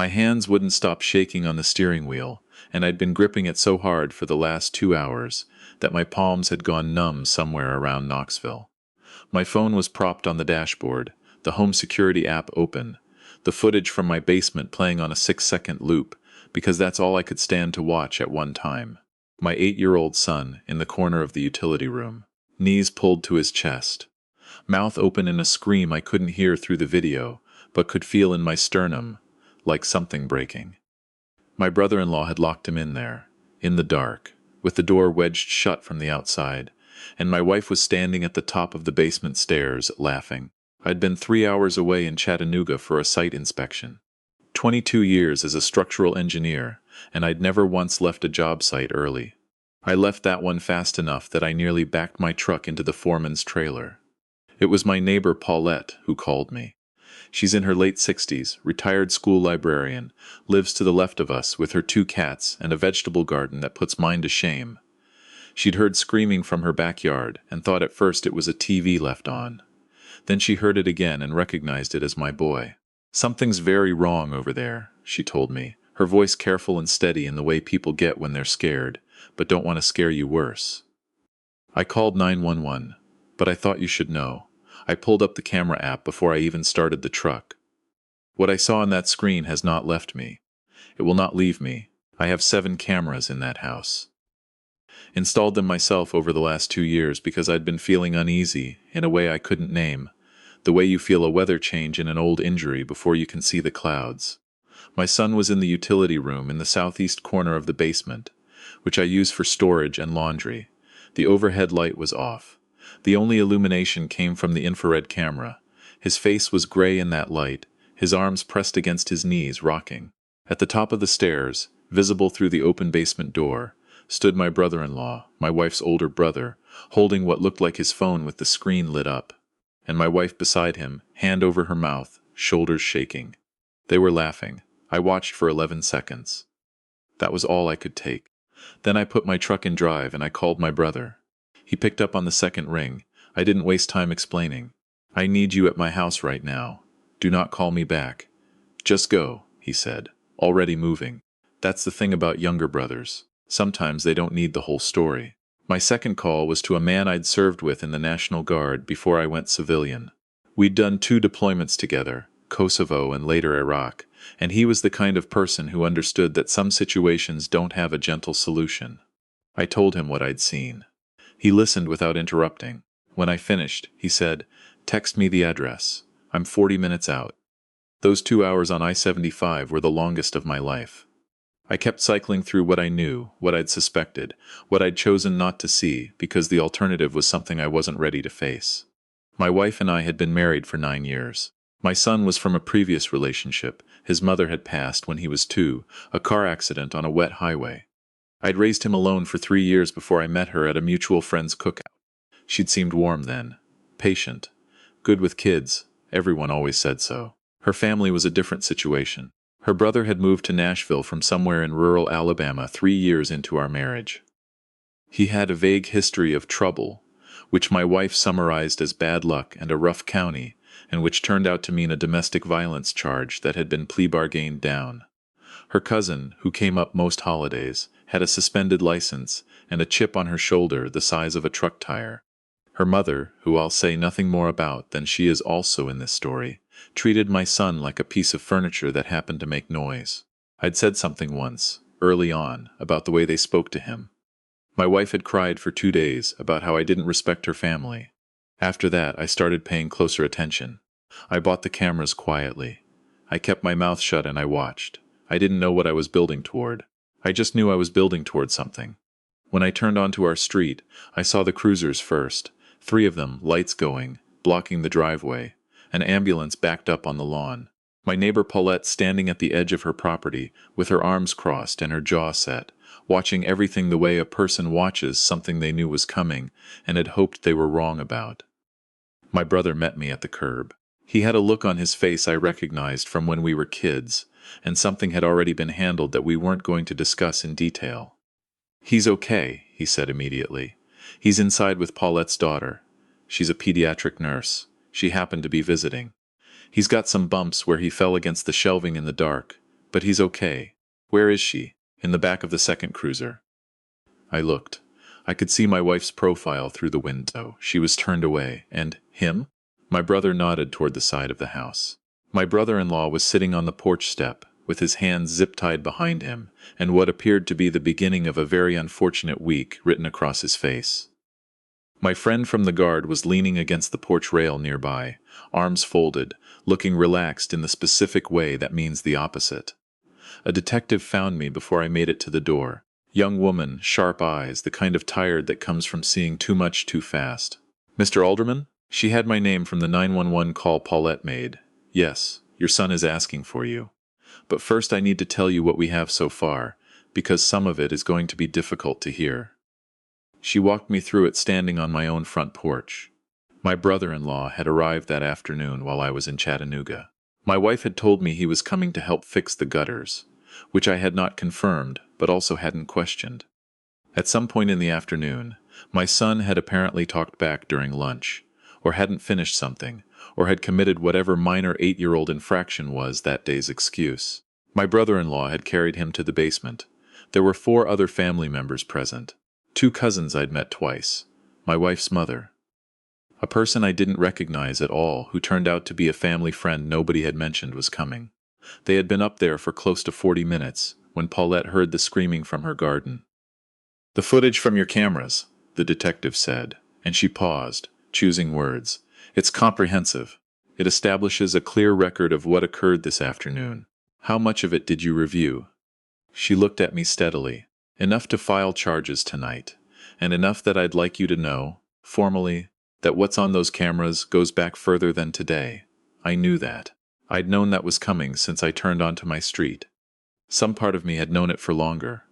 My hands wouldn't stop shaking on the steering wheel, and I'd been gripping it so hard for the last 2 hours that my palms had gone numb somewhere around Knoxville. My phone was propped on the dashboard, the home security app open, the footage from my basement playing on a 6-second loop, because that's all I could stand to watch at one time. My 8-year-old son in the corner of the utility room, knees pulled to his chest, mouth open in a scream I couldn't hear through the video, but could feel in my sternum, like something breaking. My brother-in-law had locked him in there, in the dark, with the door wedged shut from the outside, and my wife was standing at the top of the basement stairs, laughing. I'd been 3 hours away in Chattanooga for a site inspection. 22 years as a structural engineer, and I'd never once left a job site early. I left that one fast enough that I nearly backed my truck into the foreman's trailer. It was my neighbor Paulette who called me. She's in her late 60s, retired school librarian, lives to the left of us with her 2 cats and a vegetable garden that puts mine to shame. She'd heard screaming from her backyard and thought at first it was a TV left on. Then she heard it again and recognized it as my boy. "Something's very wrong over there," she told me, her voice careful and steady in the way people get when they're scared, but don't want to scare you worse. I called 911, but I thought you should know. I pulled up the camera app before I even started the truck. What I saw on that screen has not left me. It will not leave me. I have 7 cameras in that house. Installed them myself over the last 2 years because I'd been feeling uneasy in a way I couldn't name, the way you feel a weather change in an old injury before you can see the clouds. My son was in the utility room in the southeast corner of the basement, which I use for storage and laundry. The overhead light was off. The only illumination came from the infrared camera. His face was gray in that light, his arms pressed against his knees, rocking. At the top of the stairs, visible through the open basement door, stood my brother-in-law, my wife's older brother, holding what looked like his phone with the screen lit up, and my wife beside him, hand over her mouth, shoulders shaking. They were laughing. I watched for 11 seconds. That was all I could take. Then I put my truck in drive and I called my brother. He picked up on the second ring. I didn't waste time explaining. "I need you at my house right now. Do not call me back." "Just go," he said, already moving. That's the thing about younger brothers. Sometimes they don't need the whole story. My second call was to a man I'd served with in the National Guard before I went civilian. We'd done 2 deployments together, Kosovo and later Iraq, and he was the kind of person who understood that some situations don't have a gentle solution. I told him what I'd seen. He listened without interrupting. When I finished, he said, "Text me the address. I'm 40 minutes out." Those 2 hours on I-75 were the longest of my life. I kept cycling through what I knew, what I'd suspected, what I'd chosen not to see, because the alternative was something I wasn't ready to face. My wife and I had been married for 9 years. My son was from a previous relationship. His mother had passed when he was 2, a car accident on a wet highway. I'd raised him alone for 3 years before I met her at a mutual friend's cookout. She'd seemed warm then, patient, good with kids. Everyone always said so. Her family was a different situation. Her brother had moved to Nashville from somewhere in rural Alabama 3 years into our marriage. He had a vague history of trouble, which my wife summarized as bad luck and a rough county, and which turned out to mean a domestic violence charge that had been plea bargained down. Her cousin, who came up most holidays, had a suspended license and a chip on her shoulder the size of a truck tire. Her mother, who I'll say nothing more about than she is also in this story, treated my son like a piece of furniture that happened to make noise. I'd said something once, early on, about the way they spoke to him. My wife had cried for 2 days about how I didn't respect her family. After that, I started paying closer attention. I bought the cameras quietly. I kept my mouth shut and I watched. I didn't know what I was building toward. I just knew I was building toward something. When I turned onto our street, I saw the cruisers first, 3 of them, lights going, blocking the driveway. An ambulance backed up on the lawn. My neighbor Paulette standing at the edge of her property, with her arms crossed and her jaw set, watching everything the way a person watches something they knew was coming and had hoped they were wrong about. My brother met me at the curb. He had a look on his face I recognized from when we were kids, and something had already been handled that we weren't going to discuss in detail. "He's okay," he said immediately. "He's inside with Paulette's daughter. She's a pediatric nurse. She happened to be visiting. He's got some bumps where he fell against the shelving in the dark, But he's okay. Where is she? In the back of the second cruiser. I looked. I could see my wife's profile through the window. She was turned away. And him? My brother nodded toward the side of the house. My brother-in-law was sitting on the porch step, with his hands zip-tied behind him, and what appeared to be the beginning of a very unfortunate week written across his face. My friend from the guard was leaning against the porch rail nearby, arms folded, looking relaxed in the specific way that means the opposite. A detective found me before I made it to the door. Young woman, sharp eyes, the kind of tired that comes from seeing too much too fast. "Mr. Alderman?" She had my name from the 911 call Paulette made. "Yes, your son is asking for you. But first I need to tell you what we have so far, because some of it is going to be difficult to hear." She walked me through it standing on my own front porch. My brother-in-law had arrived that afternoon while I was in Chattanooga. My wife had told me he was coming to help fix the gutters, which I had not confirmed, but also hadn't questioned. At some point in the afternoon, my son had apparently talked back during lunch, or hadn't finished something, or had committed whatever minor 8-year-old infraction was that day's excuse. My brother-in-law had carried him to the basement. There were 4 other family members present. 2 cousins I'd met twice. My wife's mother. A person I didn't recognize at all who turned out to be a family friend nobody had mentioned was coming. They had been up there for close to 40 minutes when Paulette heard the screaming from her garden. "The footage from your cameras," the detective said, and she paused, choosing words. "It's comprehensive. It establishes a clear record of what occurred this afternoon. How much of it did you review?" She looked at me steadily. "Enough to file charges tonight, and enough that I'd like you to know, formally, that what's on those cameras goes back further than today. I knew that. I'd known that was coming since I turned onto my street. Some part of me had known it for longer.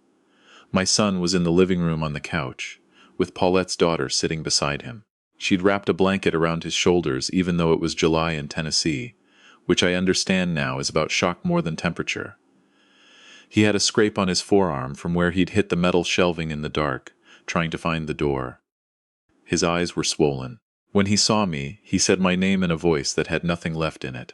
My son was in the living room on the couch, with Paulette's daughter sitting beside him. She'd wrapped a blanket around his shoulders even though it was July in Tennessee, which I understand now is about shock more than temperature. He had a scrape on his forearm from where he'd hit the metal shelving in the dark, trying to find the door. His eyes were swollen. When he saw me, he said my name in a voice that had nothing left in it.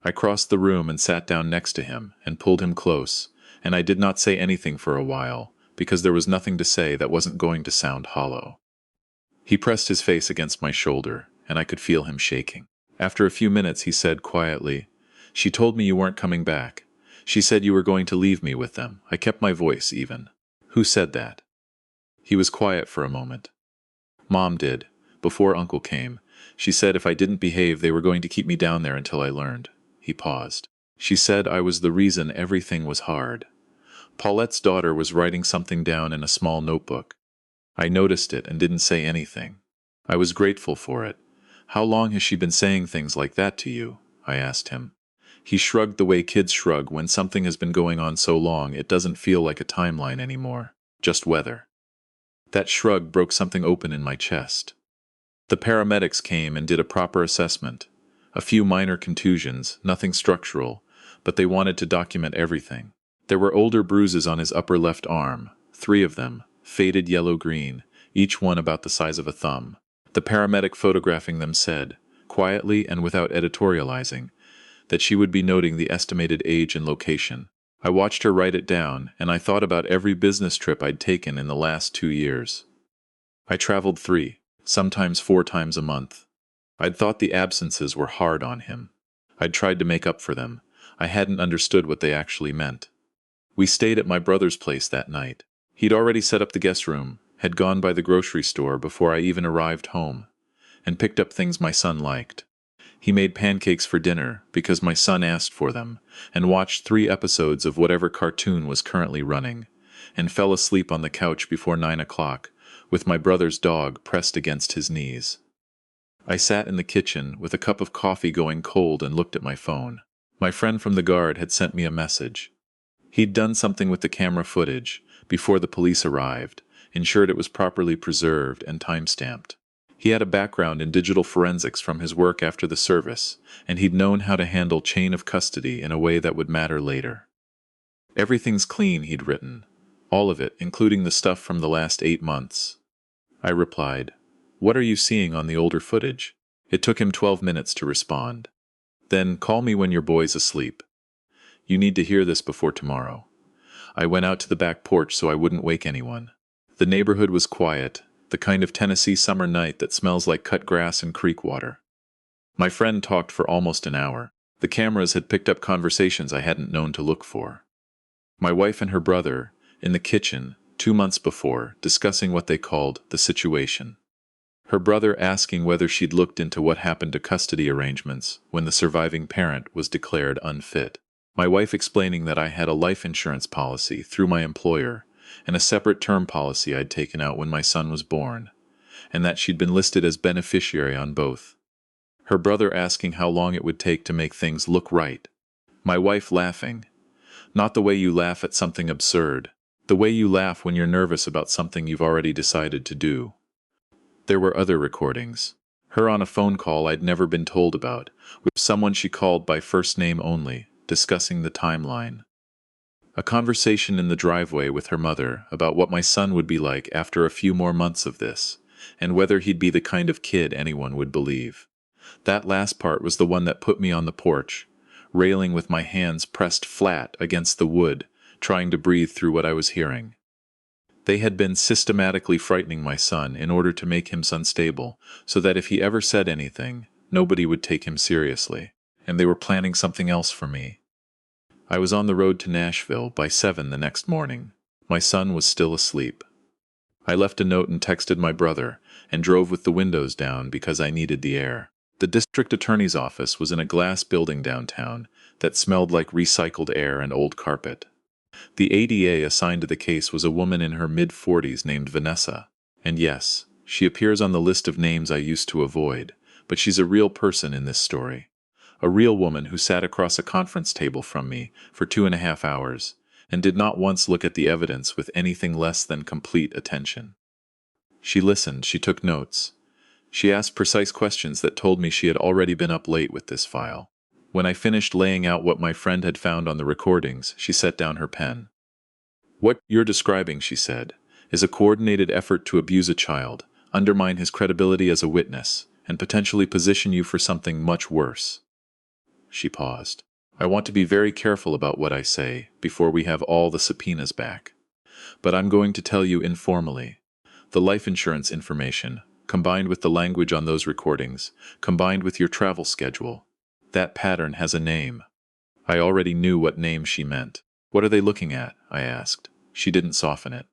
I crossed the room and sat down next to him and pulled him close, and I did not say anything for a while, because there was nothing to say that wasn't going to sound hollow. He pressed his face against my shoulder, and I could feel him shaking. After a few minutes he said quietly, "She told me you weren't coming back. She said you were going to leave me with them. I kept my voice even." "Who said that?" He was quiet for a moment. "Mom did, before Uncle came. She said if I didn't behave they were going to keep me down there until I learned." He paused. "She said I was the reason everything was hard." Paulette's daughter was writing something down in a small notebook. I noticed it and didn't say anything. I was grateful for it. "How long has she been saying things like that to you?" I asked him. He shrugged the way kids shrug when something has been going on so long it doesn't feel like a timeline anymore, just weather. That shrug broke something open in my chest. The paramedics came and did a proper assessment. A few minor contusions, nothing structural, but they wanted to document everything. There were older bruises on his upper left arm, 3 of them, faded yellow-green, each one about the size of a thumb. The paramedic photographing them said, quietly and without editorializing, that she would be noting the estimated age and location. I watched her write it down, and I thought about every business trip I'd taken in the last 2 years. I traveled 3, sometimes 4 times a month. I'd thought the absences were hard on him. I'd tried to make up for them. I hadn't understood what they actually meant. We stayed at my brother's place that night. He'd already set up the guest room, had gone by the grocery store before I even arrived home, and picked up things my son liked. He made pancakes for dinner because my son asked for them, and watched 3 episodes of whatever cartoon was currently running, and fell asleep on the couch before 9 o'clock, with my brother's dog pressed against his knees. I sat in the kitchen with a cup of coffee going cold and looked at my phone. My friend from the guard had sent me a message. He'd done something with the camera footage before the police arrived, ensured it was properly preserved and time-stamped. He had a background in digital forensics from his work after the service, and he'd known how to handle chain of custody in a way that would matter later. "Everything's clean," he'd written. "All of it, including the stuff from the last 8 months." I replied, "What are you seeing on the older footage?" It took him 12 minutes to respond. "Then call me when your boy's asleep." You need to hear this before tomorrow." I went out to the back porch so I wouldn't wake anyone. The neighborhood was quiet, the kind of Tennessee summer night that smells like cut grass and creek water. My friend talked for almost an hour. The cameras had picked up conversations I hadn't known to look for. My wife and her brother, in the kitchen, 2 months before, discussing what they called the situation. Her brother asking whether she'd looked into what happened to custody arrangements when the surviving parent was declared unfit. My wife explaining that I had a life insurance policy through my employer and a separate term policy I'd taken out when my son was born, and that she'd been listed as beneficiary on both. Her brother asking how long it would take to make things look right. My wife laughing. Not the way you laugh at something absurd, the way you laugh when you're nervous about something you've already decided to do. There were other recordings. Her on a phone call I'd never been told about, with someone she called by first name only, discussing the timeline. A conversation in the driveway with her mother about what my son would be like after a few more months of this, and whether he'd be the kind of kid anyone would believe. That last part was the one that put me on the porch, railing with my hands pressed flat against the wood, trying to breathe through what I was hearing. They had been systematically frightening my son in order to make him unstable, so that if he ever said anything, nobody would take him seriously, and they were planning something else for me. I was on the road to Nashville by 7 the next morning. My son was still asleep. I left a note and texted my brother, and drove with the windows down because I needed the air. The district attorney's office was in a glass building downtown that smelled like recycled air and old carpet. The ADA assigned to the case was a woman in her mid-40s named Vanessa. And yes, she appears on the list of names I used to avoid, but she's a real person in this story. A real woman who sat across a conference table from me for 2.5 hours and did not once look at the evidence with anything less than complete attention. She listened, she took notes. She asked precise questions that told me she had already been up late with this file. When I finished laying out what my friend had found on the recordings, she set down her pen. "What you're describing," she said, "is a coordinated effort to abuse a child, undermine his credibility as a witness, and potentially position you for something much worse." She paused. "I want to be very careful about what I say before we have all the subpoenas back. But I'm going to tell you informally. The life insurance information, combined with the language on those recordings, combined with your travel schedule, that pattern has a name." I already knew what name she meant. "What are they looking at?" I asked. She didn't soften it.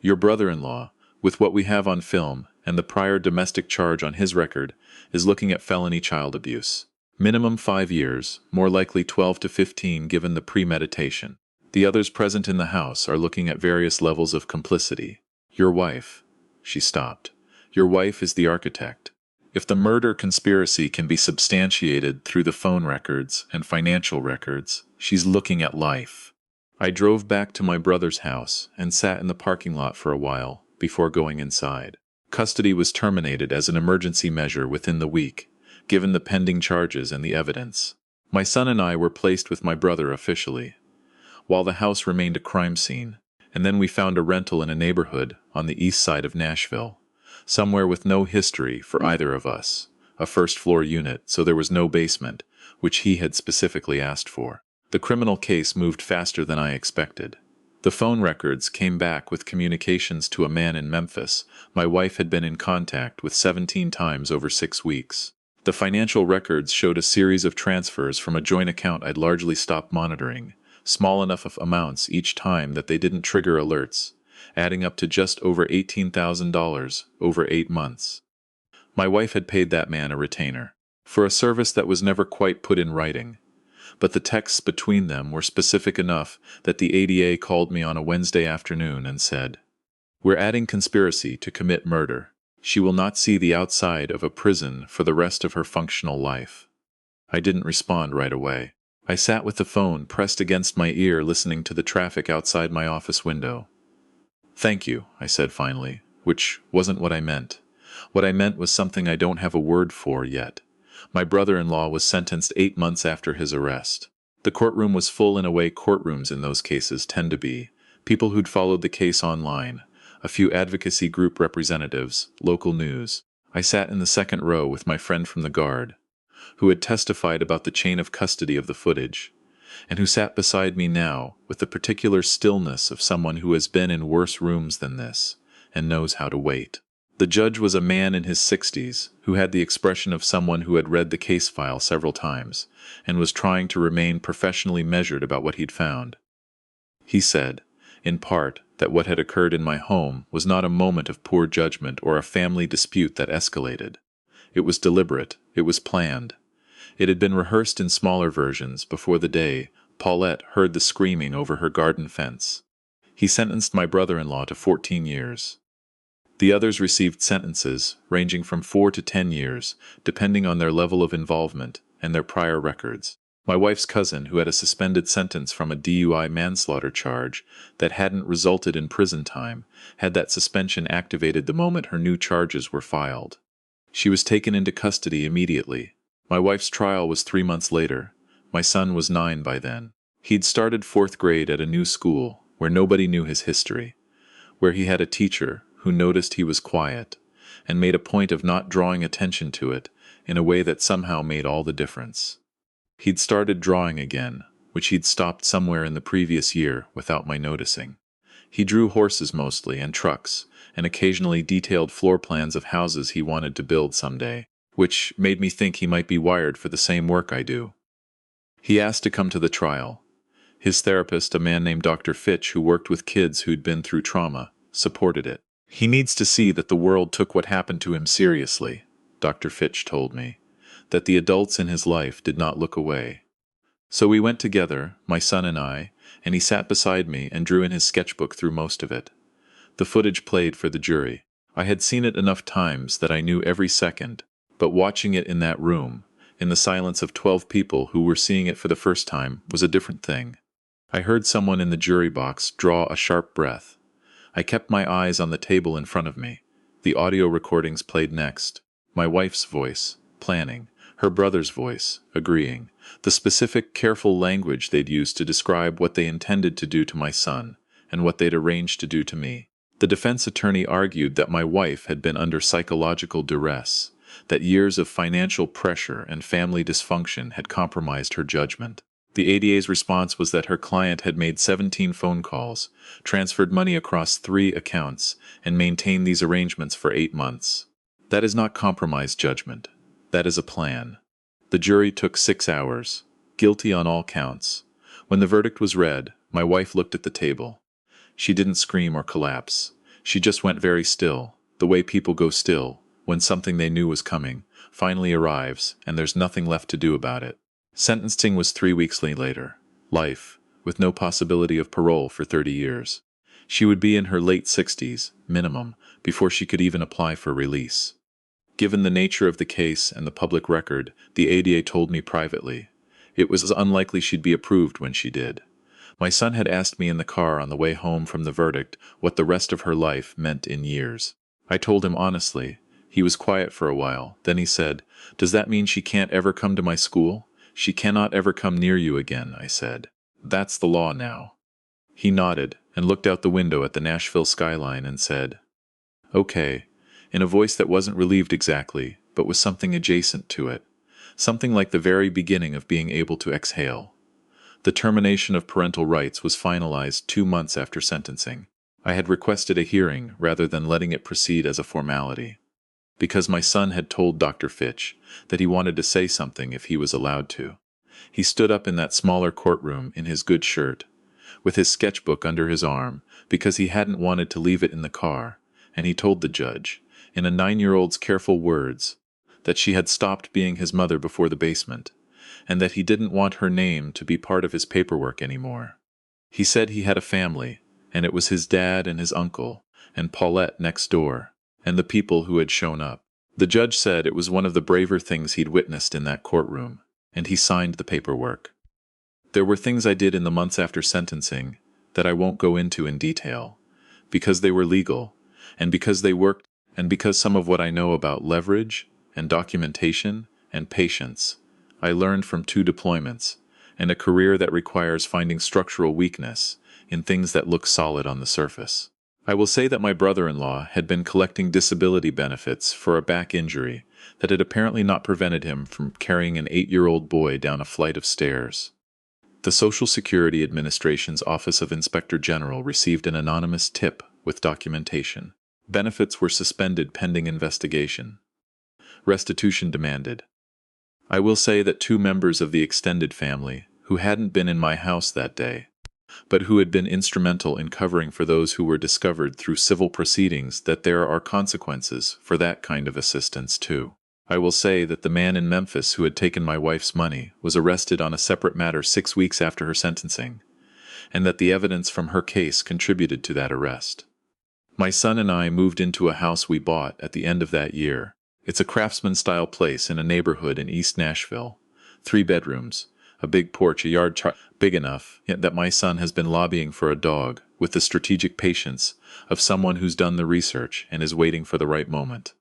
"Your brother-in-law, with what we have on film and the prior domestic charge on his record, is looking at felony child abuse. Minimum 5 years, more likely 12 to 15 given the premeditation. The others present in the house are looking at various levels of complicity. Your wife—" She stopped. "Your wife is the architect. If the murder conspiracy can be substantiated through the phone records and financial records, she's looking at life." I drove back to my brother's house and sat in the parking lot for a while before going inside. Custody was terminated as an emergency measure within the week, given the pending charges and the evidence. My son and I were placed with my brother officially, while the house remained a crime scene, and then we found a rental in a neighborhood on the east side of Nashville, somewhere with no history for either of us, a first-floor unit, so there was no basement, which he had specifically asked for. The criminal case moved faster than I expected. The phone records came back with communications to a man in Memphis my wife had been in contact with 17 times over 6 weeks. The financial records showed a series of transfers from a joint account I'd largely stopped monitoring, small enough of amounts each time that they didn't trigger alerts, adding up to just over $18,000 over 8 months. My wife had paid that man a retainer for a service that was never quite put in writing, but the texts between them were specific enough that the ADA called me on a Wednesday afternoon and said, "We're adding conspiracy to commit murder. She will not see the outside of a prison for the rest of her functional life." I didn't respond right away. I sat with the phone pressed against my ear listening to the traffic outside my office window. "Thank you," I said finally, which wasn't what I meant. What I meant was something I don't have a word for yet. My brother-in-law was sentenced 8 months after his arrest. The courtroom was full in a way courtrooms in those cases tend to be. People who'd followed the case online, a few advocacy group representatives, local news. I sat in the second row with my friend from the Guard, who had testified about the chain of custody of the footage, and who sat beside me now with the particular stillness of someone who has been in worse rooms than this and knows how to wait. The judge was a man in his 60s who had the expression of someone who had read the case file several times and was trying to remain professionally measured about what he'd found. He said, in part, that what had occurred in my home was not a moment of poor judgment or a family dispute that escalated. It was deliberate, it was planned. It had been rehearsed in smaller versions before the day Paulette heard the screaming over her garden fence. He sentenced my brother-in-law to 14 years. The others received sentences ranging from 4 to 10 years, depending on their level of involvement and their prior records. My wife's cousin, who had a suspended sentence from a DUI manslaughter charge that hadn't resulted in prison time, had that suspension activated the moment her new charges were filed. She was taken into custody immediately. My wife's trial was 3 months later. My son was 9 by then. He'd started 4th grade at a new school where nobody knew his history, where he had a teacher who noticed he was quiet and made a point of not drawing attention to it in a way that somehow made all the difference. He'd started drawing again, which he'd stopped somewhere in the previous year without my noticing. He drew horses mostly and trucks, and occasionally detailed floor plans of houses he wanted to build someday, which made me think he might be wired for the same work I do. He asked to come to the trial. His therapist, a man named Dr. Fitch, who worked with kids who'd been through trauma, supported it. He needs to see that the world took what happened to him seriously, Dr. Fitch told me, that the adults in his life did not look away. So we went together, my son and I, and he sat beside me and drew in his sketchbook through most of it. The footage played for the jury. I had seen it enough times that I knew every second, but watching it in that room, in the silence of 12 people who were seeing it for the first time, was a different thing. I heard someone in the jury box draw a sharp breath. I kept my eyes on the table in front of me. The audio recordings played next. My wife's voice, planning. Her brother's voice, agreeing. The specific, careful language they'd used to describe what they intended to do to my son, and what they'd arranged to do to me. The defense attorney argued that my wife had been under psychological duress, that years of financial pressure and family dysfunction had compromised her judgment. The ADA's response was that her client had made 17 phone calls, transferred money across 3 accounts, and maintained these arrangements for 8 months. That is not compromised judgment. That is a plan. The jury took 6 hours, guilty on all counts. When the verdict was read, my wife looked at the table. She didn't scream or collapse. She just went very still, the way people go still when something they knew was coming finally arrives and there's nothing left to do about it. Sentencing was 3 weeks later. Life, with no possibility of parole for 30 years. She would be in her late 60s, minimum, before she could even apply for release. Given the nature of the case and the public record, the ADA told me privately, it was unlikely she'd be approved when she did. My son had asked me in the car on the way home from the verdict what the rest of her life meant in years. I told him honestly. He was quiet for a while. Then he said, "Does that mean she can't ever come to my school? She cannot ever come near you again," I said. "That's the law now." He nodded and looked out the window at the Nashville skyline and said, "Okay," in a voice that wasn't relieved exactly, but was something adjacent to it, something like the very beginning of being able to exhale. The termination of parental rights was finalized 2 months after sentencing. I had requested a hearing rather than letting it proceed as a formality, because my son had told Dr. Fitch that he wanted to say something if he was allowed to. He stood up in that smaller courtroom in his good shirt, with his sketchbook under his arm, because he hadn't wanted to leave it in the car, and he told the judge, in a 9-year-old's careful words, that she had stopped being his mother before the basement, and that he didn't want her name to be part of his paperwork anymore. He said he had a family, and it was his dad and his uncle, and Paulette next door, and the people who had shown up. The judge said it was one of the braver things he'd witnessed in that courtroom, and he signed the paperwork. There were things I did in the months after sentencing that I won't go into in detail, because they were legal, and because they worked, and because some of what I know about leverage and documentation and patience I learned from 2 deployments and a career that requires finding structural weakness in things that look solid on the surface. I will say that my brother-in-law had been collecting disability benefits for a back injury that had apparently not prevented him from carrying an 8-year-old boy down a flight of stairs. The Social Security Administration's Office of Inspector General received an anonymous tip with documentation. Benefits were suspended pending investigation. Restitution demanded. I will say that 2 members of the extended family, who hadn't been in my house that day, but who had been instrumental in covering for those who were discovered through civil proceedings, that there are consequences for that kind of assistance too. I will say that the man in Memphis who had taken my wife's money was arrested on a separate matter 6 weeks after her sentencing, and that the evidence from her case contributed to that arrest. My son and I moved into a house we bought at the end of that year. It's a craftsman-style place in a neighborhood in East Nashville. 3 bedrooms, a big porch, a yard big enough yet that my son has been lobbying for a dog with the strategic patience of someone who's done the research and is waiting for the right moment.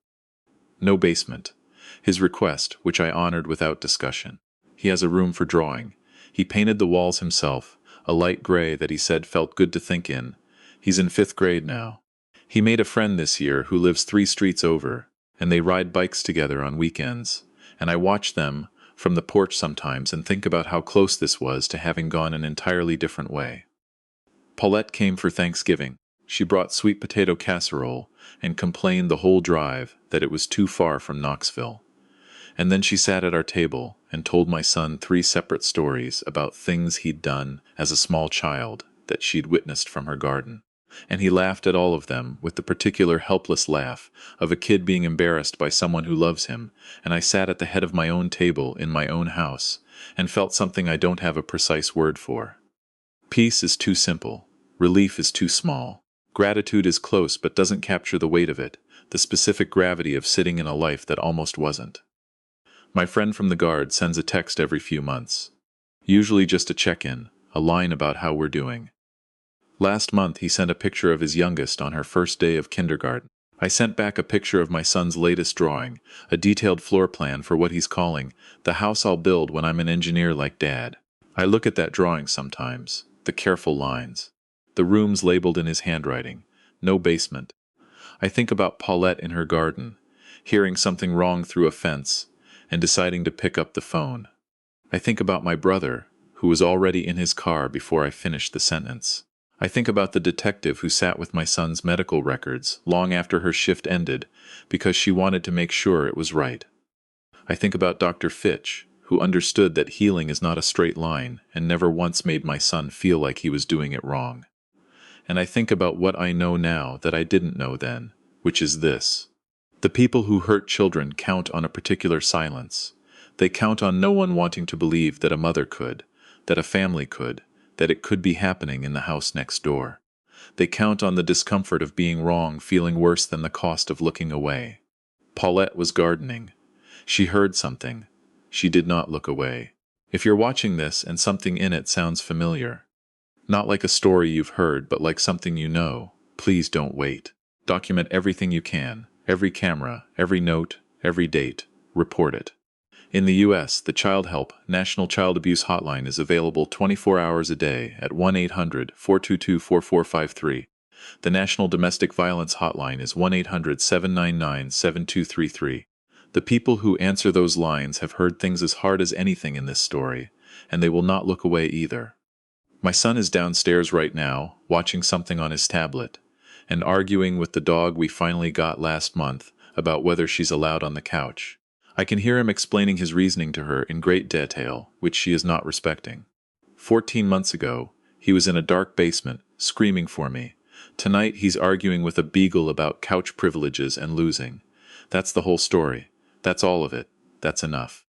No basement. His request, which I honored without discussion. He has a room for drawing. He painted the walls himself, a light gray that he said felt good to think in. He's in 5th grade now. He made a friend this year who lives 3 streets over, and they ride bikes together on weekends, and I watch them from the porch sometimes and think about how close this was to having gone an entirely different way. Paulette came for Thanksgiving. She brought sweet potato casserole and complained the whole drive that it was too far from Knoxville. And then she sat at our table and told my son 3 separate stories about things he'd done as a small child that she'd witnessed from her garden. And he laughed at all of them with the particular helpless laugh of a kid being embarrassed by someone who loves him, and I sat at the head of my own table in my own house and felt something I don't have a precise word for. Peace is too simple. Relief is too small. Gratitude is close but doesn't capture the weight of it, the specific gravity of sitting in a life that almost wasn't. My friend from the Guard sends a text every few months. Usually just a check-in, a line about how we're doing. Last month he sent a picture of his youngest on her first day of kindergarten. I sent back a picture of my son's latest drawing, a detailed floor plan for what he's calling the house I'll build when I'm an engineer like Dad. I look at that drawing sometimes, the careful lines, the rooms labeled in his handwriting, no basement. I think about Paulette in her garden, hearing something wrong through a fence, and deciding to pick up the phone. I think about my brother, who was already in his car before I finished the sentence. I think about the detective who sat with my son's medical records long after her shift ended because she wanted to make sure it was right. I think about Dr. Fitch, who understood that healing is not a straight line and never once made my son feel like he was doing it wrong. And I think about what I know now that I didn't know then, which is this. The people who hurt children count on a particular silence. They count on no one wanting to believe that a mother could, that a family could, that it could be happening in the house next door. They count on the discomfort of being wrong feeling worse than the cost of looking away. Paulette was gardening. She heard something. She did not look away. If you're watching this and something in it sounds familiar, not like a story you've heard but like something you know, please don't wait. Document everything you can, every camera, every note, every date. Report it. In the U.S., the Child Help National Child Abuse Hotline is available 24 hours a day at 1-800-422-4453. The National Domestic Violence Hotline is 1-800-799-7233. The people who answer those lines have heard things as hard as anything in this story, and they will not look away either. My son is downstairs right now, watching something on his tablet, and arguing with the dog we finally got last month about whether she's allowed on the couch. I can hear him explaining his reasoning to her in great detail, which she is not respecting. 14 months ago, he was in a dark basement, screaming for me. Tonight he's arguing with a beagle about couch privileges and losing. That's the whole story. That's all of it. That's enough.